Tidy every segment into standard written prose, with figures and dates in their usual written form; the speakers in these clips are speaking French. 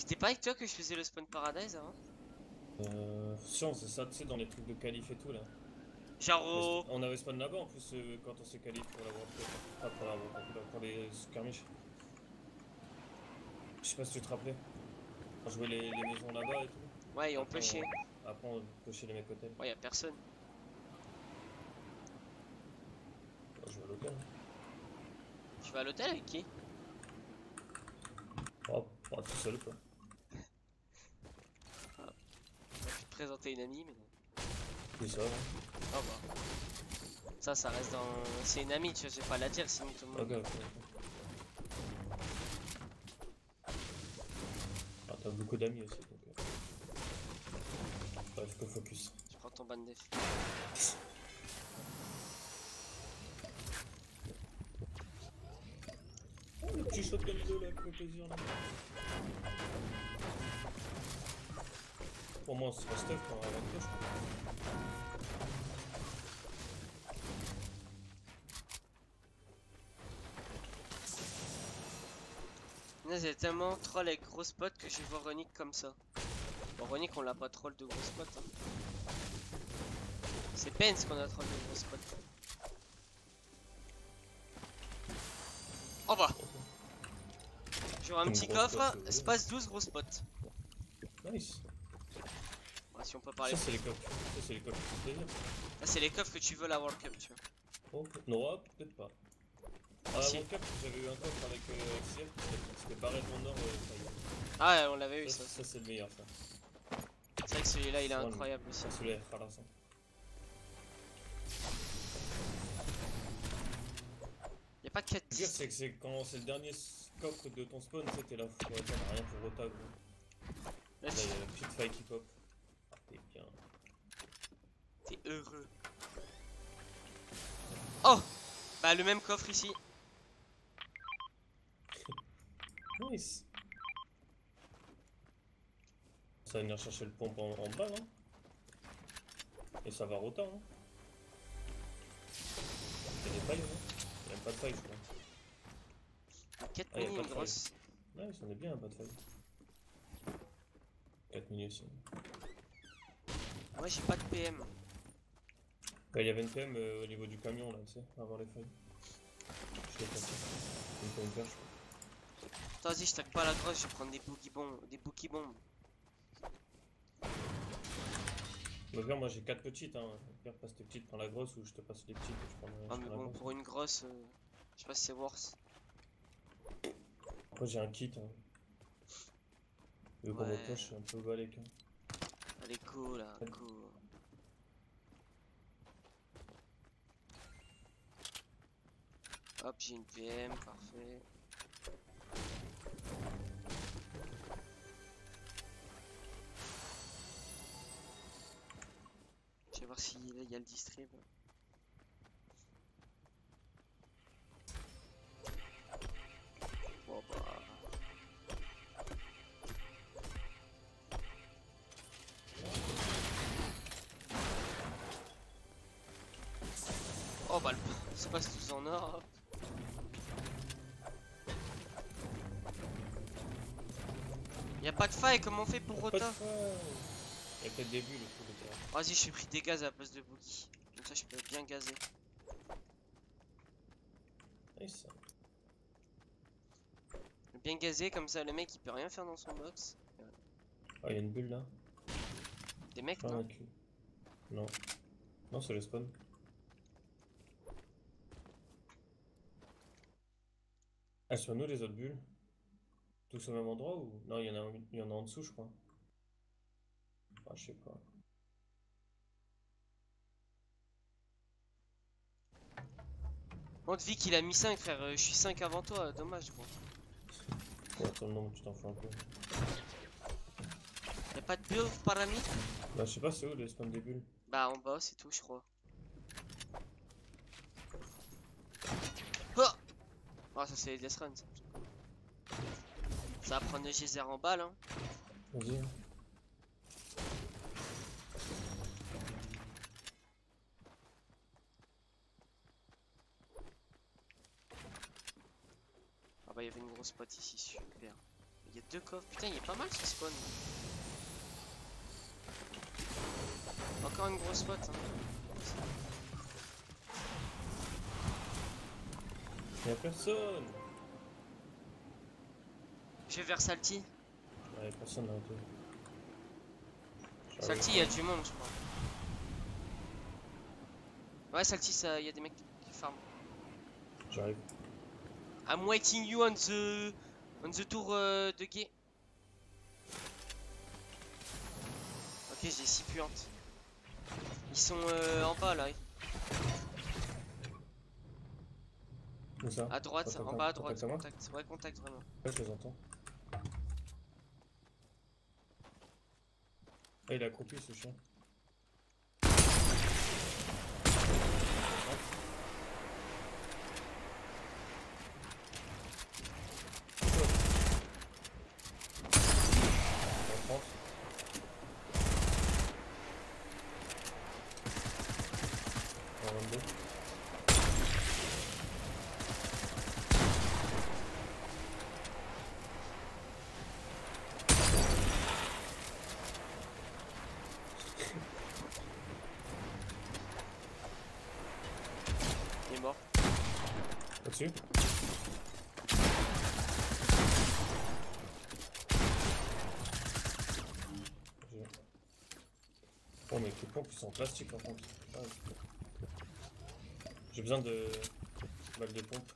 C'était pas avec toi que je faisais le spawn paradise avant? Si on faisait ça, tu sais, dans les trucs de qualif et tout là. Genre Mais au... on avait spawn là-bas en plus quand on s'est qualif pour la World Cup. Pas pour la World Cup, là, pour les skirmish. Je sais pas si tu te rappelais. On jouait les maisons là-bas et tout. Ouais, et on Après peut chier. après on pushait les mecs hôtels. Ouais, y'a personne. On jouait à l'hôtel. Hein. Tu vas à l'hôtel avec qui? Oh, pas tout seul quoi. Ah, on a pu te présenter une amie, mais... C'est ça, hein. Oh bah... Ça reste dans... C'est une amie, tu vois, je vais pas la dire, sinon tout le Ok, monde... ok. Ah, t'as beaucoup d'amis aussi donc. Bref, que focus. Je prends ton ban def. Oh, le petit shotgun de là, qui fait plaisir là. Pour moi, c'est pas Steph quand on va rentrer, je crois. Là, j'ai tellement troll avec gros spot que je vois Ronick comme ça. Bon, Ronick, on l'a pas troll de gros spot. Hein. C'est Pence qu'on a troll de gros spot. Oh bah! J'aurai un Une petit grosse pote, coffre, si vous voulez. espace 12 gros spot. Nice. Ouais, si on peut parler. Ça, c'est les coffres. Ça, c'est les coffres qui font plaisir. Là, c'est les coffres que tu veux la World Cup, tu vois. Oh, non, peut-être pas. Ah, la Si. World Cup, j'avais eu un coffre avec Ciel, c'était barré dans le nord, ça y est. Ah ouais, on l'avait eu ça. Ça, c'est le meilleur, ça. C'est vrai que celui-là, il est Ouais, incroyable aussi. celui-là est harassant. Y'a pas 4 Le pire, 10. c'est que c'est quand c'est le dernier coffre de ton spawn, c'était là, ouais, t'en as rien pour Rota, gros. Là, Là, il y a la petite faille qui pop. Ah, t'es bien. t'es heureux. Oh! Bah, le même coffre ici. Nice. Ça va venir chercher le pompe en bas, non? Et ça va Rota, hein? Il y a des failles, non? Il n'y a même pas de faille, je crois. 4 Ah, il y a mini, pas une de faille. grosse. Ouais, ça en est bien, pas de faille. 4 minutes aussi. Moi, j'ai pas de PM. Bah, il y avait une PM au niveau du camion, là, tu sais, avant les failles. Je l'ai passé. Une pointer, je crois. Attends, vas-y, je tape pas la grosse, je vais prendre des boogie bombes. Des boogie bombes. Au pire, moi j'ai 4 petites, hein. Au pire, passe tes petites, prends la grosse ou je te passe les petites et Ah, je mais prends la bon, grosse. pour une grosse, je sais pas si c'est worse. Après, j'ai un kit, hein. Le combo Ouais. push, je suis un peu balèque. Hein. Allez, go là, go. Hop, j'ai une PM, parfait. Je vais voir si là il y a le distrib. Bon bah. Oh bah, c'est pas tous en or. Hop. Y a pas de faille, comment on fait pour Oh, pas de Rota? faille. Il y a peut-être des bulles, le truc de terrain. Vas-y, je suis pris des gaz à la place de Boogie. Comme ça, je peux bien gazer. Nice. Bien gazer, comme ça, le mec il peut rien faire dans son box. Ah, il y a une bulle là. Des mecs, Pas non? un cul. Non. Non, c'est le spawn. Ah, sur nous les autres bulles. Tous au même endroit ou. Non, il y en a en dessous, je crois. Ah, je sais pas. Bon, Vic il a mis 5, frère. Je suis 5 avant toi, dommage, gros. Ouais, sur le nombre, tu t'en fous un peu. Y'a pas de build parami? Bah, je sais pas, c'est où le spawn des bulles? Bah, en bas, c'est tout, je crois. Oh! Oh, ça, c'est les Death Run, ça. Ça va prendre le geyser en balle, hein. Vas-y. Ah bah, il y avait une grosse spot ici, super. Il y a deux coffres. Putain, il est pas mal ce spawn. Encore une grosse spot. Hein. Y'a personne. Je vais vers Salty. Ouais, personne là. Salty, il y a du monde, je crois. Ouais, Salty, il y a des mecs qui farment. J'arrive. I'm waiting you on the tour de guet. Ok, j'ai 6 puantes. Ils sont en bas là. Où ça? À droite, Contact, en bas à droite. contact à moi? Contact. Ouais, contact vraiment. Ouais, je les entends. Ah, il est accroupi ce chien. Il est mort. Au-dessus. Oh mais les pompes ils sont en plastique par contre. Ah, j'ai besoin de balles de pompe.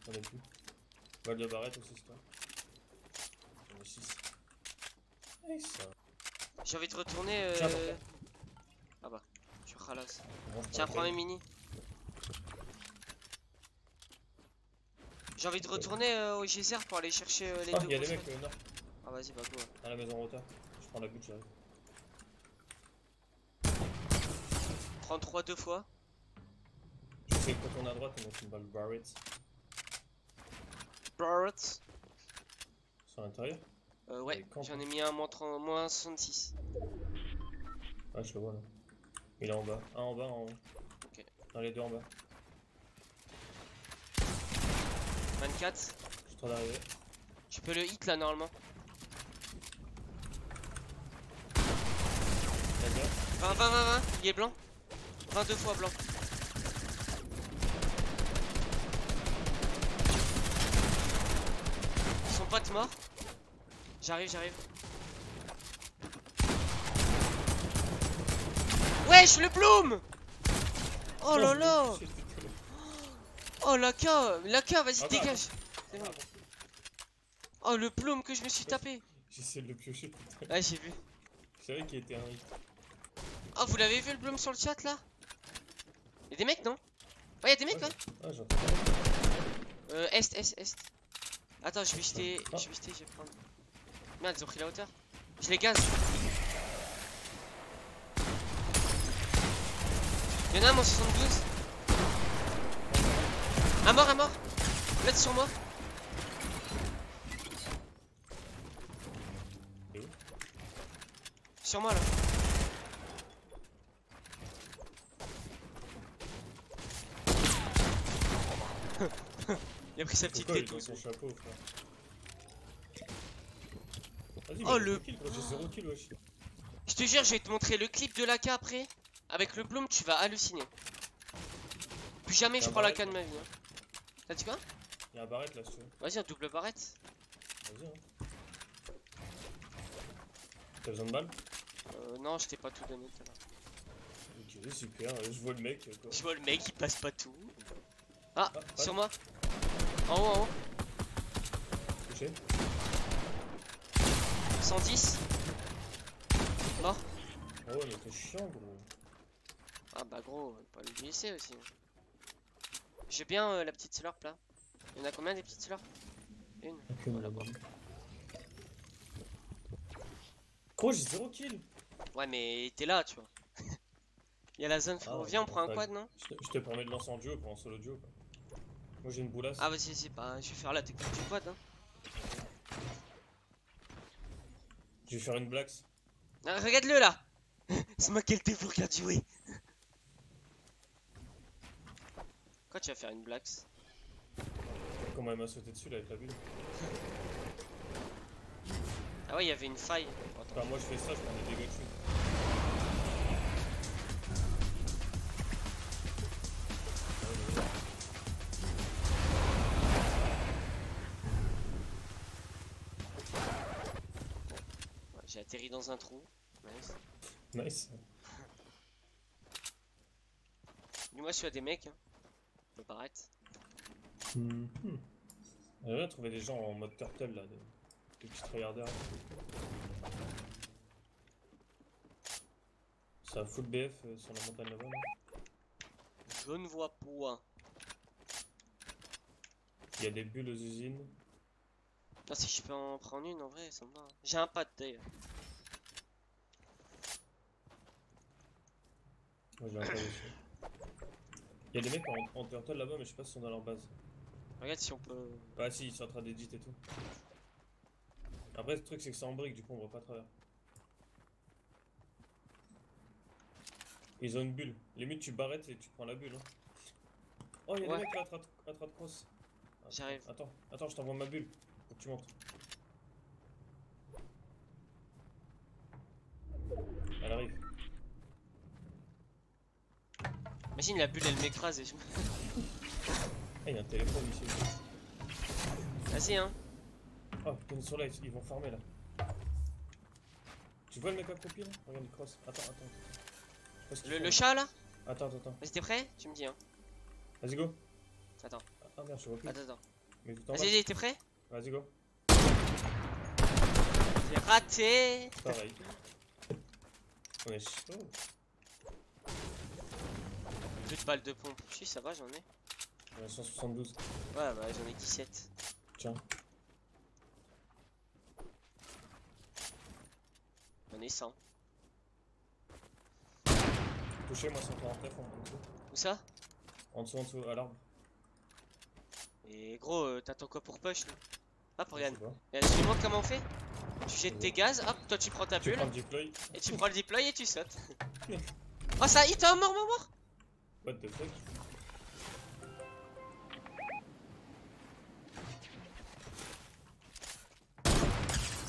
J'en ai plus. Balles de barrette aussi c'est toi. J'en ai 6. Et ça. J'ai envie de retourner. Tiens, attends. Ah bah, tu ralasses. Bon, je Tiens, prends prends la mes mini. J'ai envie de retourner au geyser pour aller chercher les deux il y a des grosses mecs spots. nord. Ah vas-y, bah go. À la maison rota. Je prends la butte, j'arrive. Prends 3 deux fois. Je sais que quand on est à droite, on monte une balle Barrett. Barrett. Sur l'intérieur. Ouais, j'en ai mis un moins 66. Ah, je le vois là. Il est en bas. Un en bas, un en haut. Ok. Non, les deux en bas. 24. Je suis en train d'arriver. Tu peux le hit là normalement. Vas-y. 20, 20, 20, 20. Il est blanc. 22 fois blanc. Son pote mort. J'arrive, j'arrive. Wesh, le bloom. Oh là là. Oh la K, vas-y dégage. C'est bon. Oh le bloom que je me suis tapé. J'essaie de le piocher, putain. Ouais, j'ai vu. C'est vrai qu'il était un hit. Oh, vous l'avez vu le bloom sur le chat là? Y'a des mecs non? Ouais, y'a des mecs là. Ah, j'entends. Est. Attends, je vais jeter, je vais prendre. Merde, ils ont pris la hauteur. Je les gaz. Y'en a un, mon 72. Un mort. Là, sur moi. Sur moi là. Il a pris sa petite Pourquoi il tête. est dans son chapeau, frère? Vas-y, Oh, mais le- kill, j'ai 0 kill, wesh. Je te jure, je vais te montrer le clip de l'AK après. Avec le bloom, tu vas halluciner. Plus jamais je prends la canne de ma vie. Hein. T'as dit quoi? Y'a un barrette là, si tu veux. Vas-y, un double barrette. Vas-y, hein. T'as besoin de balles? Non, je t'ai pas tout donné tout à l'heure. Ok, super, je vois le mec, quoi. Je vois le mec, il passe pas tout. Ah, Ah, sur moi. En haut. Touché. 110. Mort. Oh, mais t'es chiant, gros. Ah bah gros, pas le blesser aussi. J'ai bien la petite slurp là. Il y en a combien des petites slurps? Une. Voilà, bon. Gros, j'ai 0 kill. Ouais, mais t'es là, tu vois. Il y a la zone, frérot. Viens, on prend un quad, non? Je te permets de lancer en duo pour un solo duo, quoi. Moi j'ai une boulasse. Ah, vas-y, c'est pas. Je vais faire la technique du quad, hein. Je vais faire une blax. Ah, regarde-le là. C'est moi qui ai le pour regarder jouer. Quoi, tu vas faire une blax? Comment elle m'a sauté dessus là avec la bulle. ouais, il y avait une faille. Attends. Enfin, moi je fais ça, je prends des dégâts dessus. Ouais, j'ai atterri dans un trou. Nice. Nice. Dis-moi si tu as des mecs, hein. Peut paraître. J'aimerais bien trouver des gens en mode turtle là, des petits tryharders. Ça a full BF sur la montagne là-bas. Là. Je ne vois point. Il y a des bulles aux usines. Ah, si je peux en prendre une, en vrai, ça me va. J'ai un pad d'ailleurs. Moi j'ai un pad aussi. Il y a des mecs en turtle là-bas, mais je sais pas s'ils sont dans leur base. Regarde si on peut. Bah si, ils sont en train d'éditer et tout. Après, le truc c'est que c'est en brique, du coup on voit pas à travers. Ils ont une bulle. Limite, tu barrettes et tu prends la bulle. Hein. Oh, il y a Ouais. des mecs là à droite cross. J'arrive. Attends, je t'envoie ma bulle. Faut que tu montes. Elle arrive. Imagine la bulle, elle m'écrase et je. Ah, il y a un téléphone ici. Vas-y, hein. Oh, putain, ils sont là, ils vont farmer là. Tu vois le mec accroupi là? Regarde, il cross. Attends. Je sais pas ce qu'ils font, Le là. chat là. Attends. Vas-y, t'es prêt? Tu me dis, hein. Vas-y, go. Attends. Ah merde, je vois plus. Attends. Mais tout en bas. Vas-y, t'es prêt? Vas-y, go. J'ai raté. Pareil. On est chaud. Plus de balles de pompe. Si, ça va, j'en ai. On est 172. Ouais, bah j'en ai 17. Tiens. J'en ai 100. Touché, moi 149 en dessous. Où ça? En dessous, à l'arbre. Et gros, t'attends quoi pour push là? Hop, Je regarde. sais pas. Et tu montres comment on fait? Tu jettes tes gaz, hop, toi tu prends ta Tu bulle. prends le deploy. Et tu prends le deploy et tu sautes. Oh, ça hit, oh, mort. What the fuck?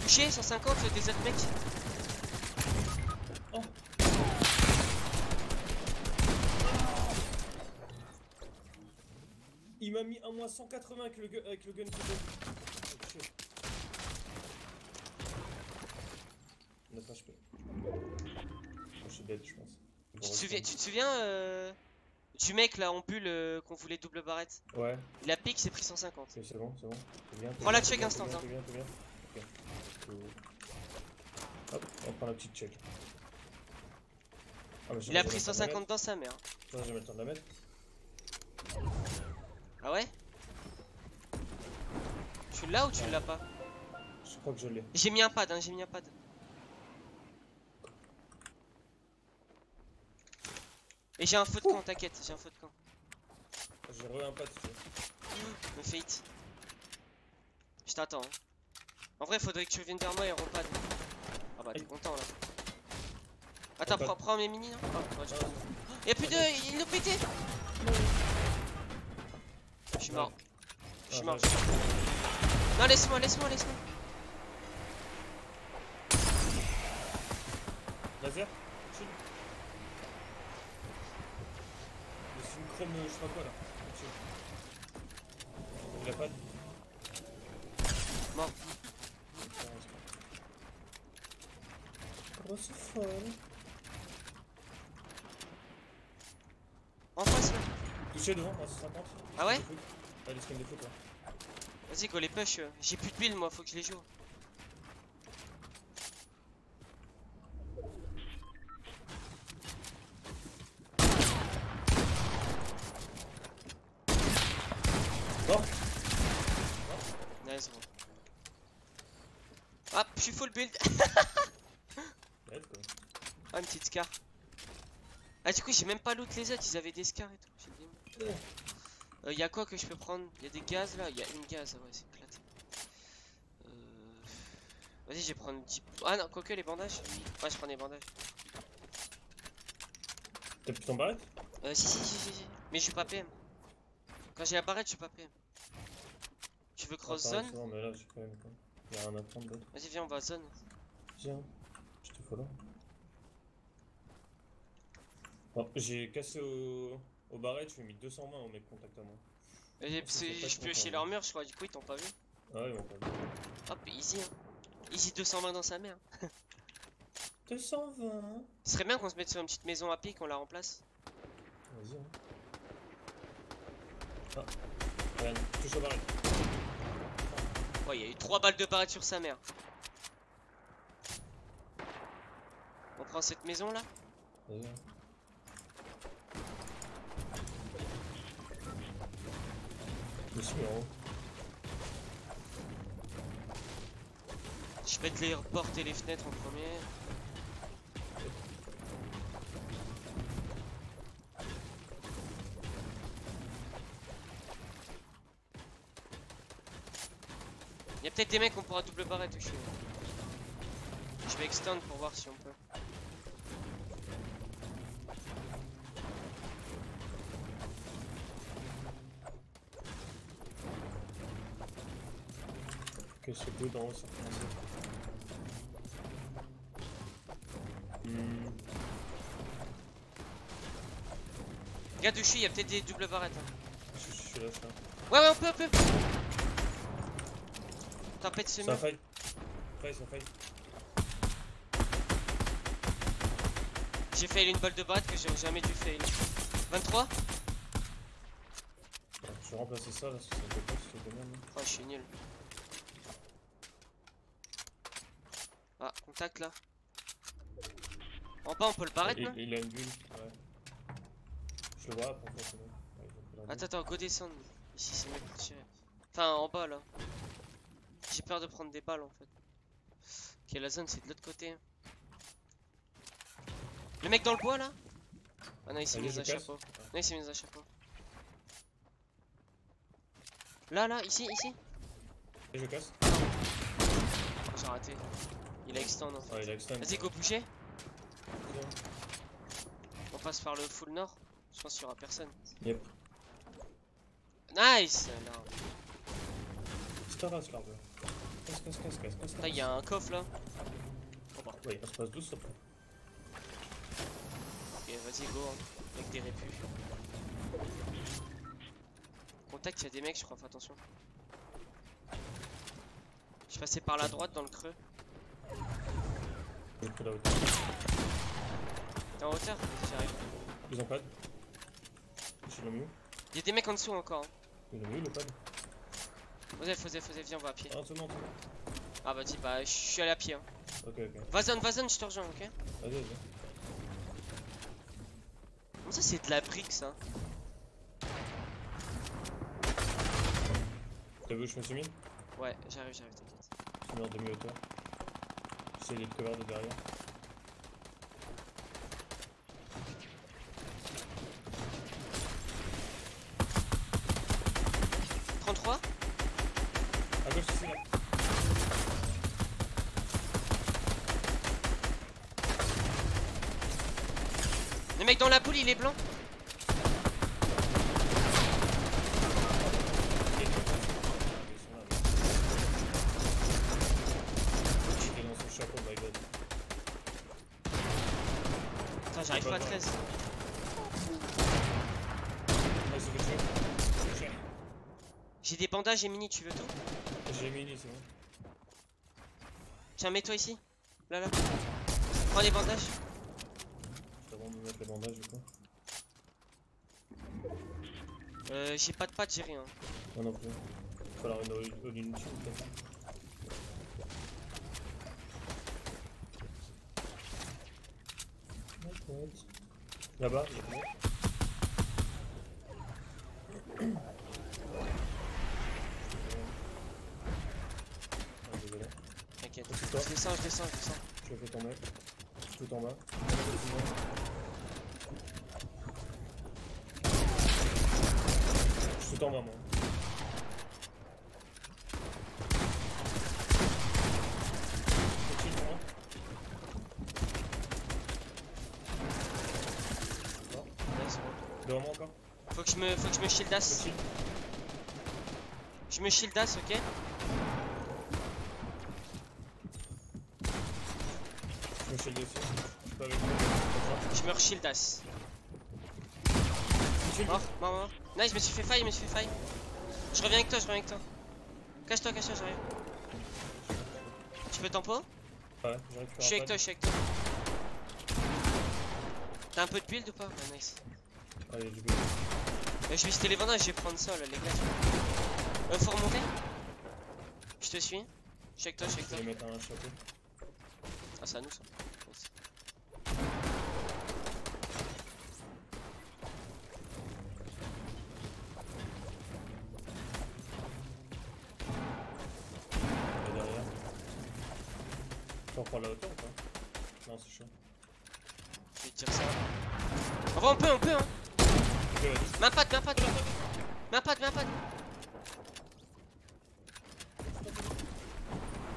Touché, 150 des autres mecs. Oh. Il m'a mis un moins 180 avec le gun qui donne. Oh, shit. 9 HP. Oh, je suis dead, je pense. Tu te souviens du mec là en bulle qu'on voulait double barrette? Ouais, Il a pique, c'est pris 150. c'est bon. T'es bien, Prends la check instant, hein. T'es bien. Ok. Hop, on prend la petite check. Ah, mais Il a pris 150 dans sa mère. Attends, j'ai le temps de la mettre. Ah ouais? Tu l'as ou tu l'as pas? Je crois que je l'ai. J'ai mis un pad, hein, j'ai mis un pad. Et j'ai un feu de camp, t'inquiète, j'ai un feu de camp. J'ai re un pad si tu veux. Me fait hit. Je t'attends. Hein. En vrai, faudrait que tu reviennes vers moi et repad. Ah bah, t'es content là. Attends, prends mes mini, non? Oh, ouais, y'a plus de. Il nous pétait! Je suis mort. Je suis mort. Non, laisse-moi. Laser? Chill. C'est une chrome, je sais pas quoi là. Chill. Il a pas de. Mort. Oh, c'est folle. En face là. Touché devant, à 150. Ah ouais? Ah, les skins de foot, ouais. Vas-y, go les push. J'ai plus de build moi, faut que je les joue. Bon. Nice, gros. Ah, je suis full build. Let's go. Ah, une petite scar. Ah, du coup, j'ai même pas loot les autres, ils avaient des scars et tout. J'ai dit. Y'a quoi que je peux prendre? Y'a des gaz là? Y'a une gaz, ouais, c'est éclaté. Vas-y, je vais prendre 10. Ah non, quoique les bandages. Ouais, je prends des bandages. T'as plus ton barrette? Si. Mais je suis pas PM. Quand j'ai la barrette, je suis pas PM. Tu veux cross zone? Non, mais là, j'ai quand même quoi. Y'a rien à prendre d'autre. Vas-y, viens, on va à zone. Viens, je te follow. Bon, j'ai cassé au barrette, je lui ai mis 220 au mec contact à moi. Et parce que je piochais leur mur, je crois, du coup, ils t'ont pas vu. Ah ouais, ils m'ont pas vu. Hop, easy, hein. Easy 220 dans sa mère. 220. Ce serait bien qu'on se mette sur une petite maison à pied, qu'on la remplace. Vas-y, hein. Ah, regarde, touche au barrette. Ouais, il y a eu 3 balles de barrette sur sa mère. On prend cette maison là. Vas-y, hein. Je me suis mis en haut. Je pète les portes et les fenêtres en premier. Il y a peut-être des mecs qu'on pourra double barrette où je suis. Je vais extend pour voir si on peut. Ok, c'est deux d'en haut, ça commence. Regarde où je suis, il y a peut-être des doubles barrettes. Hein. Je suis là, je suis là. Ouais, on peut. T'en pètes ce C'est un mur. fight. C'est un fight. J'ai fail une balle de barrette que j'aurais jamais dû fail. 23. Je vais remplacer ça là, parce que ça fait pas si c'est même. Oh, je suis nul. Ah, contact là. En bas, on peut le barrette, non? Il a une bulle, ouais. Je le vois, après, c'est bon. Ouais, ils ont pris leur bulle. Attends, go descendre. Ici, c'est mieux pour tirer. Enfin, en bas là. J'ai peur de prendre des balles en fait. Ok, la zone c'est de l'autre côté. Le mec dans le bois là? Ah non, il s'est Allez, mis je un casse. chapeau. Non, il s'est mis un chapeau. Là, ici. Et je casse. J'ai raté. Il a extend en fait. Ah, il a extend. Vas-y, go bouger. Viens. On passe par le full nord. Je pense qu'il y aura personne. Yep. Nice! Là. C'est ta race, l'arbre. Casse. Là, il y a un coffre là. Ouais, on se passe 12 s'il te plaît. Ok, vas-y, go. Hein. Avec des répus. Contact, il y a des mecs, je crois, fais attention. Je suis passé par la droite dans le creux. J'ai pris la hauteur. T'es en hauteur? J'arrive. Ils ont pad. Je l'ai mis où? Il y a des mecs en dessous encore. Hein. Ils l'ont mis où le pad? Faisais, viens, on va à pied. Ah, en dessous, non. Ah bah dis, bah je suis allé à pied. Hein. Ok. Va zone, je te rejoins, ok? Vas-y. Comment ça c'est de la brique ça? T'as vu où je me suis mis? Ouais, j'arrive, t'inquiète. Je suis mis en demi-hauteur. J'essaie de cover de derrière. « 33 » À gauche ici là. Le mec dans la poule, il est blanc. J'étais dans son chapeau, my god. Putain, j'arrive pas à 13. Ah, c'est quelque chose. J'ai des bandages et mini, tu veux tout? J'ai mis c'est bon. Tiens, mets-toi ici. Là. Prends les bandages. Je vais vraiment me mettre les bandages du coup. J'ai pas de pattes, j'ai rien. Moi non plus. Il va falloir une all-in dessus peut-être. Là-bas, il y a combien? Ah, désolé. T'inquiète. Occupe-toi. Je descends. Je le fais tomber. Tout en bas. Je suis tout en bas moi. Ouais, c'est bon. Devant moi encore. Faut que je me shieldasse. Je me shieldasse, ok? Je me shield aussi. Je suis pas avec toi. Je me shield as. Mort, mort, mort. Nice, je me suis fait faille, Je reviens avec toi, Cache-toi, j'arrive. Tu peux tempo? Ouais, je récupère. Je suis avec toi. T'as un peu de build ou pas? Ouais, nice. Ah, il y a du build. Je vais citer les bandages, je vais prendre ça là, les gars. Faut remonter? Je te suis. Je suis avec toi. Je vais mettre un chapeau. Ah, c'est à nous ça. Nice. Et derrière. Tu reprends la hauteur ou pas? Non, c'est chaud. Je vais te dire ça. En vrai, on peut, hein. Ok, vas-y. Main pad.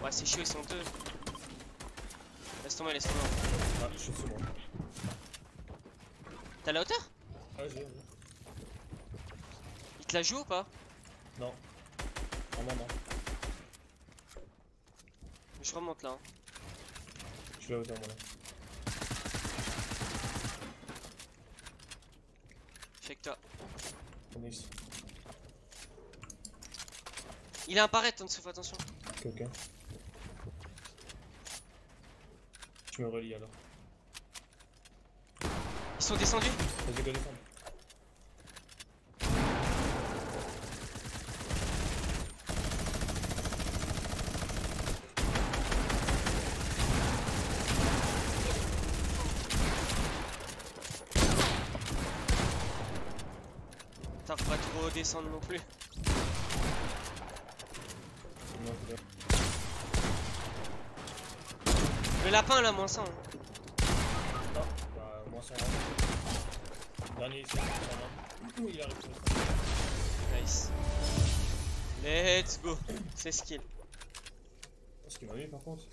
Ouais, c'est chaud, ils sont deux. Laisse tomber. Ah, je suis sous moi. T'as la hauteur? Ah, j'ai. Il te la joue ou pas? Non. Vraiment, non. Je remonte là. Hein. Je suis à hauteur, moi là. Je suis avec toi. On est ici. Il a un barrette en dessous, fais attention. Ok. Je me relie alors. Ils sont descendus. Vas-y, go descendre. Putain, faut pas trop descendre non plus. Non, c'est bien. Le lapin là, moins 100. Hein. Non, bah, moins 120. Dernier ici, 120. Il arrive sur le Nice. Let's go. C'est skill. Ce qui m'a mis par contre.